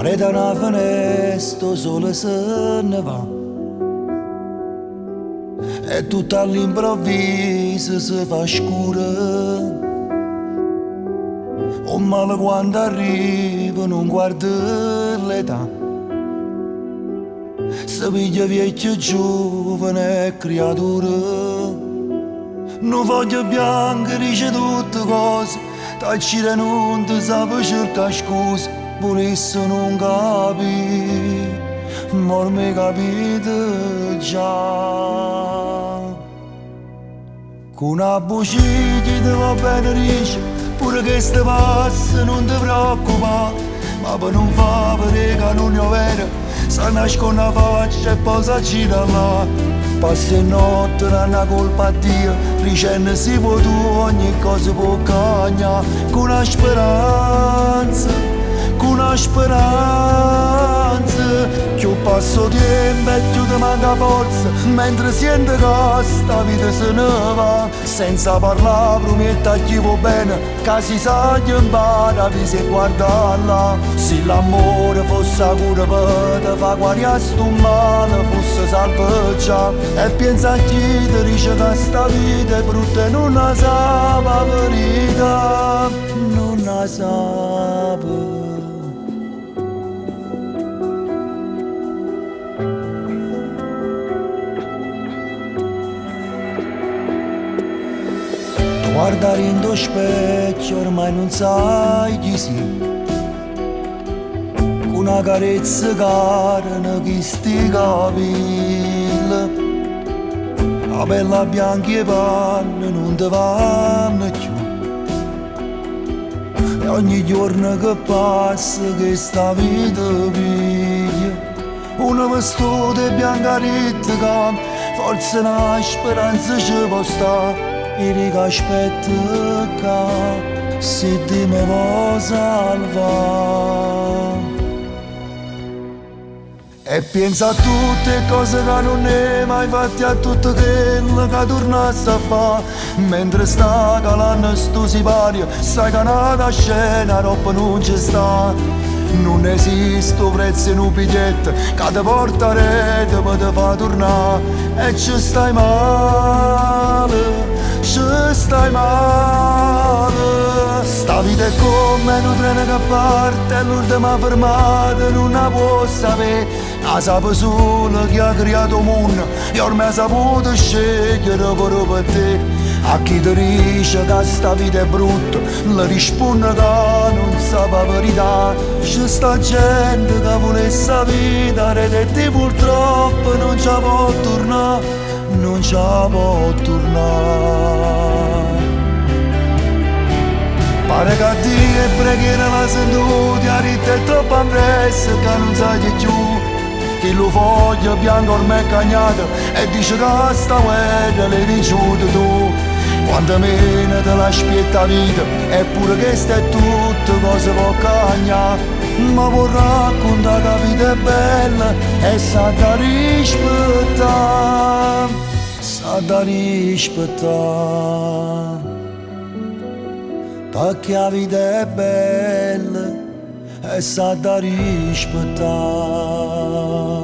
Pare da una finestra sole se ne va e tutto all'improvviso si fa scuro. Un male quando arriva non guarda l'età, si piglia vecchio giovane creatura. Non voglio bianca dice tutte cose, tacci da non ti sape cerca scusa, volesse non capi, ma ormai capite già. Con una voce che ti va bene dice, pure che ste passa non ti preoccupare, ma per non fa vedere che non è vero, sa nasconde la faccia e poi si da là. Passa e notte non ha colpa a Dio, dicendo si può tu ogni cosa può cagnare, con una speranza, con una speranza. Più passo tempo e più ti manca forza, mentre sente che sta vita se ne va. Senza parlare prometta a chi va bene, che si sa che impara vi si guarda là. Se l'amore fosse a cura per te fa guariare sto male, fosse salveggia. E pensa a chi ti dice che sta vita è brutta e non la sa la verità, non la sa. Guardare in tuo specchio ormai non sai chi sei, con una carezza carne che sti capelli, la pelle bianca e panne non ti vanno più, e ogni giorno che passa che sta vita piglia, una vestita bianca ritta che forse una speranza ci può stare. E che aspetta che se ti mi vuoi salvare. E pensa a tutte cose che non è mai fatte, a tutto quello che tornasse a fare. Mentre sta calando sto sipario, sai che nata scena roba non ci sta. Non esiste prezzo in un biglietto che ti porta a rete per ti fa tornare. E ci stai male, ci stai male. Sta vita è come un treno che parte e l'ultima fermata non la può sapere. La sape solo chi ha creato il mondo e ormai ha saputo scegliere pure per te. A chi ti dice che sta vita è brutta, le risponde che non sa la verità. C'è sta gente che vuole sta vita e purtroppo non ci può tornare, non ci può tornare. Pare che Dio e preghiera la sentute, a rite è troppo ampressa che non sa che più. Chi lo foglia bianco ormai è cagnato e dice che sta guerra l'hai vinciuta tu. Quando meno te la spietta vita, eppure che stai tutto cosa può cagnare. Ma vuoi raccontare che la vita è bella e sa da rispettare, sa da rispettare. Perché la vita è bella e sa da rispettare.